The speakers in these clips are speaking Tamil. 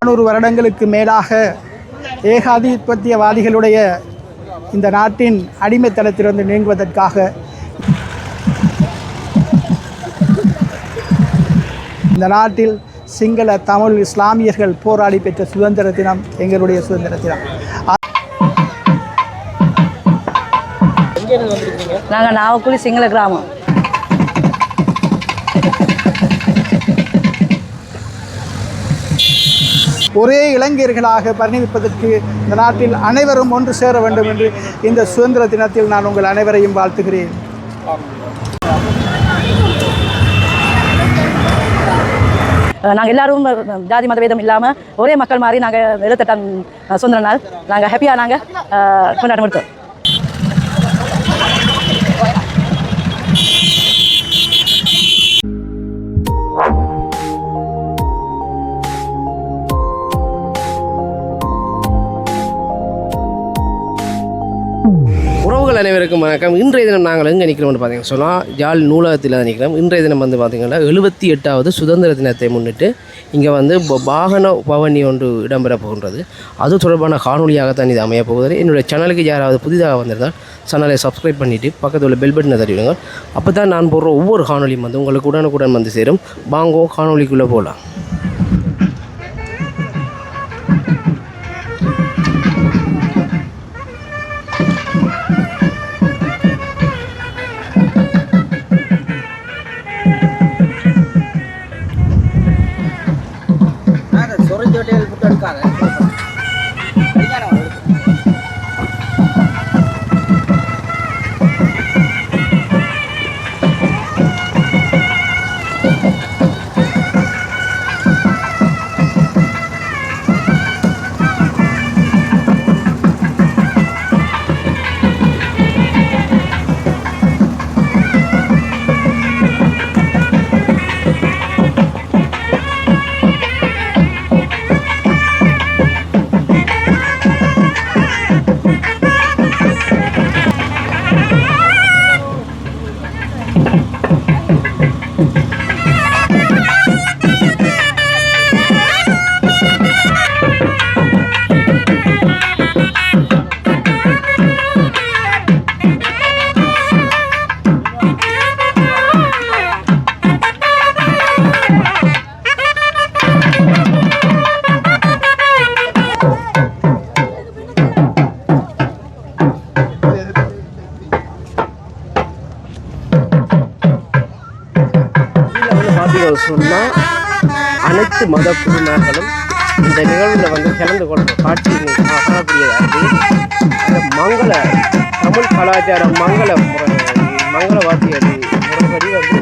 400 வருடங்களுக்கு மேலாக ஏகாதிபத்தியவாதிகளுடைய இந்த நாட்டின் அடிமைத்தனத்திலிருந்து நீங்குவதற்காக இந்த நாட்டில் சிங்கள தமிழ் இஸ்லாமியர்கள் போராடி பெற்ற சுதந்திர தினம் எங்களுடைய சுதந்திர தினம். நாங்கள் நாவக்குழி சிங்கள கிராமம். ஒரே இளைஞர்களாக பரிணமிப்பதற்கு இந்த நாட்டில் அனைவரும் ஒன்று சேர வேண்டும் என்று இந்த சுதந்திர தினத்தில் நான் உங்கள் அனைவரையும் வாழ்த்துகிறேன். நாங்கள் எல்லாரும் ஜாதி மதவேதம் இல்லாமல் ஒரே மக்கள் மாதிரி நாங்கள் 28ஆம் சுதந்திர நாள் நாங்கள் ஹாப்பியாக நாங்கள் கொண்டாட்டம் எடுத்தோம். உறவுகள் அனைவருக்கும் வணக்கம். இன்றைய தினம் நாங்கள் எங்கே நிற்கிறோம்னு பார்த்தீங்கன்னா சொன்னால் யாழ் நூலகத்தில் தான் நிற்கிறோம். இன்றைய தினம் வந்து பார்த்திங்கன்னா 78வது சுதந்திர தினத்தை முன்னிட்டு இங்கே வந்து வாகன பவனி ஒன்று இடம்பெற போகின்றது. அது தொடர்பான காணொலியாகத்தான் இது அமைய போகுது. என்னுடைய சேனலுக்கு யாராவது புதிதாக வந்திருந்தால் சேனலை சப்ஸ்கிரைப் பண்ணிவிட்டு பக்கத்தில் உள்ள பெல் பட்டனை தட்டிவிடுங்க. அப்போ தான் நான் போடுற ஒவ்வொரு காணொலியும் வந்து உங்களுக்கு உடனுக்குடன் வந்து சேரும். வாங்கோ காணொலிக்குள்ளே போகலாம். சொன்னால் அனைத்து மத குழுமார்களும் இந்த நிகழ்வில் வந்து கலந்து கொள்ளும் காட்சி காணக்கூடியதாக மங்கள தமிழ் கலாச்சாரம் மங்கள வாத்திய முறைப்படி வந்து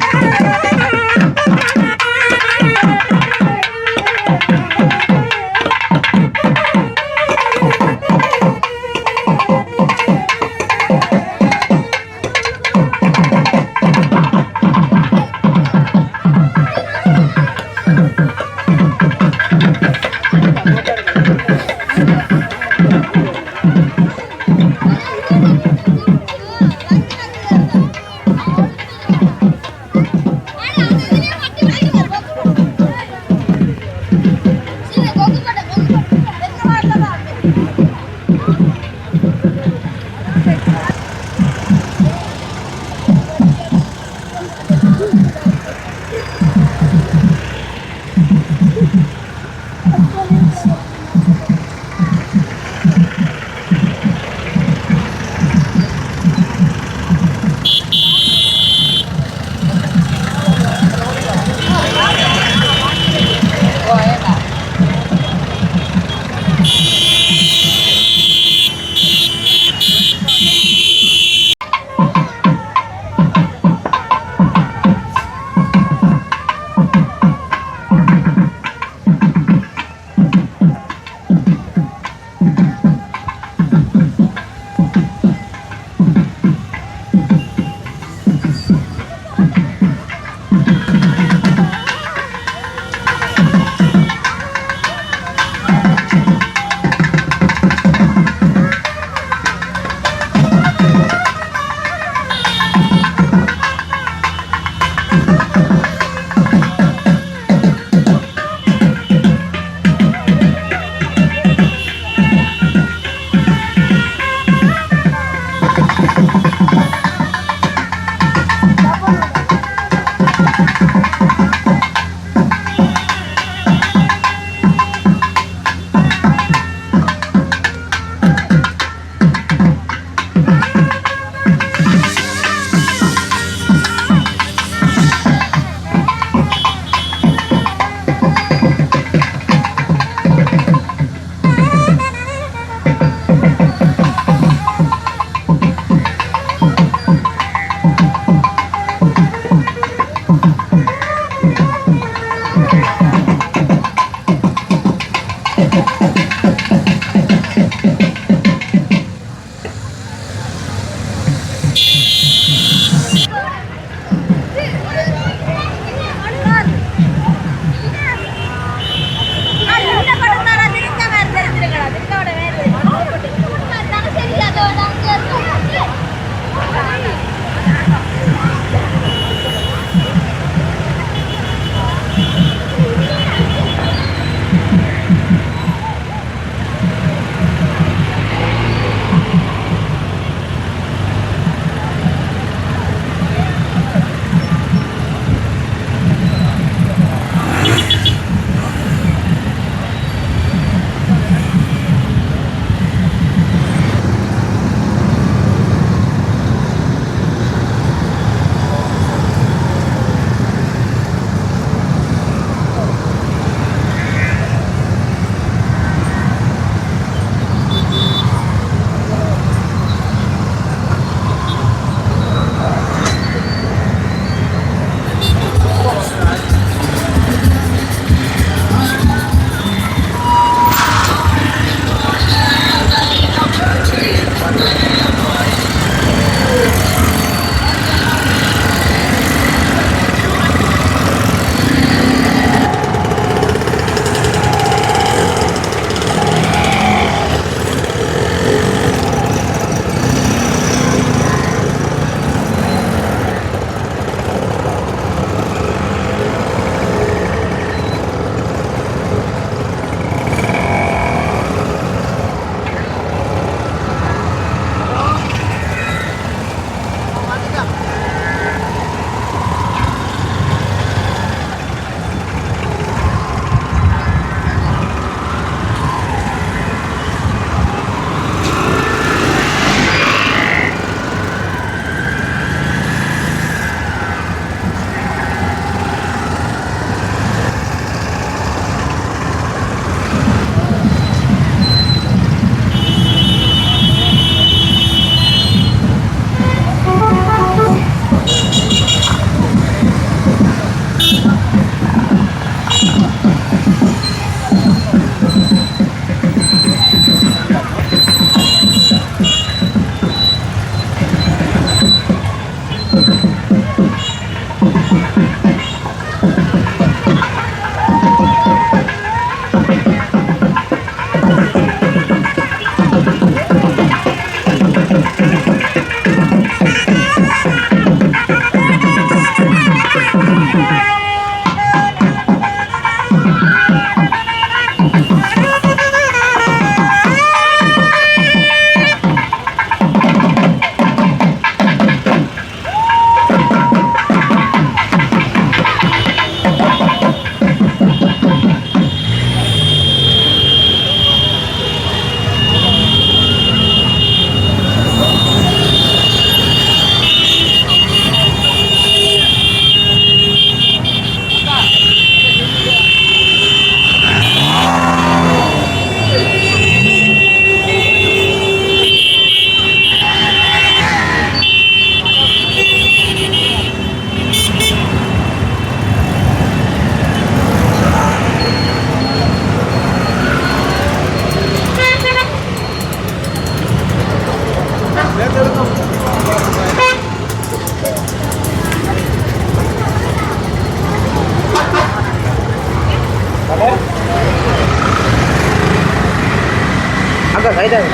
அக்கா சைடாக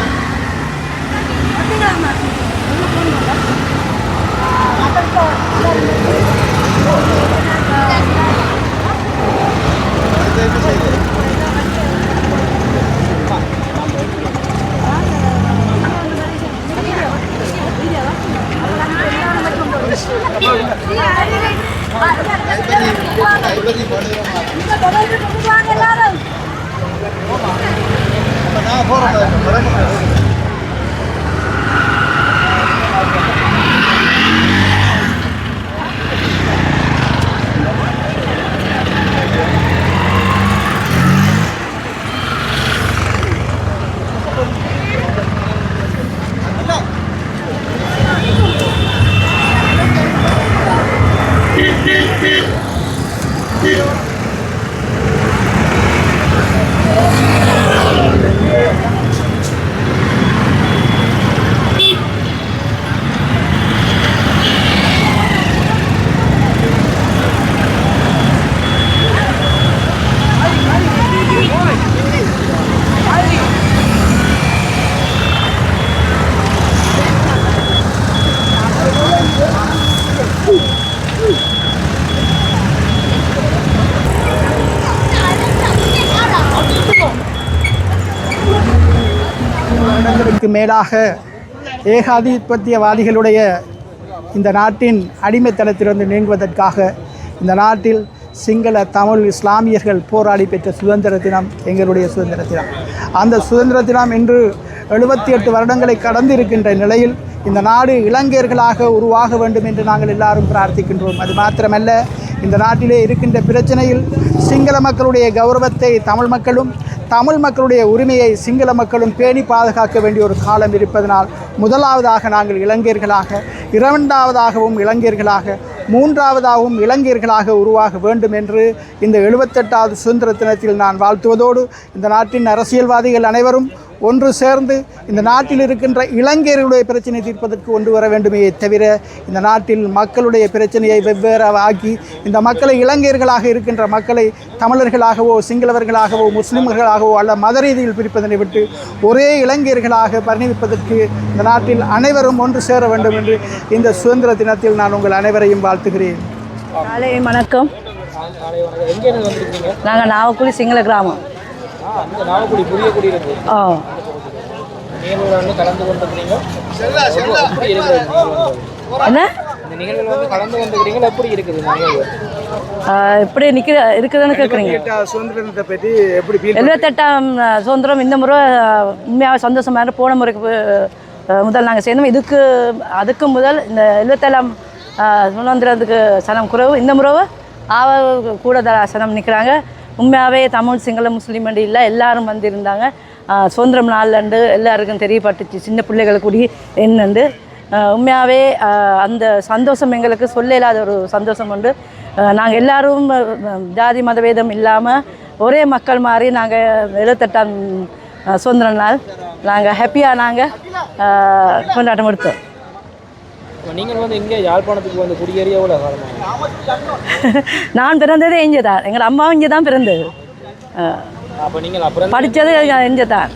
Iya, வருடங்களுக்கு மேலாக ஏகாதிபத்தியவாதிகளுடைய இந்த நாட்டின் அடிமைத்தனத்திலிருந்து நீங்குவதற்காக இந்த நாட்டில் சிங்கள தமிழ் இஸ்லாமியர்கள் போராடி பெற்ற சுதந்திர தினம் எங்களுடைய சுதந்திர தினம். அந்த சுதந்திர தினம் இன்று 78 வருடங்களை கடந்து இருக்கின்ற நிலையில் இந்த நாடு இலங்கையர்களாக உருவாக வேண்டும் என்று நாங்கள் எல்லாரும் பிரார்த்திக்கின்றோம். அது மாத்திரமல்ல, இந்த நாட்டிலே இருக்கின்ற பிரச்சனையில் சிங்கள மக்களுடைய கௌரவத்தை தமிழ் மக்களும், தமிழ் மக்களுடைய உரிமையை சிங்கள மக்களும் பேணி பாதுகாக்க வேண்டிய ஒரு காலம் இருப்பதனால் முதலாவதாக நாங்கள் இலங்கையர்களாக, இரண்டாவதாகவும் இலங்கையர்களாக, மூன்றாவதாகவும் இலங்கையர்களாக உருவாக வேண்டும் என்று இந்த 78வது சுதந்திர தினத்தில் நான் வாழ்த்துவதோடு, இந்த நாட்டின் அரசியல்வாதிகள் அனைவரும் ஒன்று சேர்ந்து இந்த நாட்டில் இருக்கின்ற இலங்கையர்களுடைய பிரச்சனை தீர்ப்பதற்கு கொண்டு வர வேண்டுமே தவிர இந்த நாட்டில் மக்களுடைய பிரச்சனையை வெவ்வேறு ஆக்கி இந்த மக்களை இலங்கையர்களாக இருக்கின்ற மக்களை தமிழர்களாகவோ சிங்களவர்களாகவோ முஸ்லிம்களாகவோ அல்ல மத ரீதியில் பிரிப்பதனை விட்டு ஒரே இலங்கையர்களாக பரிணமிப்பதற்கு இந்த நாட்டில் அனைவரும் ஒன்று சேர வேண்டும் என்று இந்த சுதந்திர தினத்தில் நான் உங்கள் அனைவரையும் வாழ்த்துகிறேன். காலை வணக்கம். நாங்கள் நாவக்குடி சிங்கள கிராமம். இப்படி இருக்குதுன்னு கேட்குறீங்க. 78ஆம் சுதந்திரம் இந்த முறை உண்மையாக சந்தோஷமாக போன முறைக்கு முதல் நாங்கள் சேர்ந்தோம். அதுக்கு முதல் இந்த 77ஆம் சுதந்திரத்துக்கு சனம் குறைவு, இந்த முறை கூடுதல் சனம் நிற்கிறாங்க. உண்மையாகவே தமிழ் சிங்கள முஸ்லீம் அண்டி இல்லை, எல்லாரும் வந்திருந்தாங்க. சுதந்திரம் நாள்லண்டு எல்லாருக்கும் தெரியப்பட்டுச்சு, சின்ன பிள்ளைகள் கூடி என்னண்டு. உண்மையாகவே அந்த சந்தோஷம் எங்களுக்கு சொல்ல இல்லாத ஒரு சந்தோஷம் உண்டு. நாங்கள் எல்லோரும் ஜாதி மதவேதம் இல்லாமல் ஒரே மக்கள் மாதிரி நாங்கள் 78ஆம் சுதந்திர நாள் நாங்கள் ஹாப்பியாக நாங்கள் கொண்டாட்டம் எடுத்தோம். நீங்கள் வந்து இங்கே யாழ்ப்பாணத்துக்கு வந்து குடியேறிய எவ்வளோ காலமாக? நான் பிறந்ததே இங்கே தான், எங்கள் அம்மாவும் இங்கே தான் பிறந்தது. அப்போ நீங்கள் அப்புறம் படித்தது இங்கே தான்.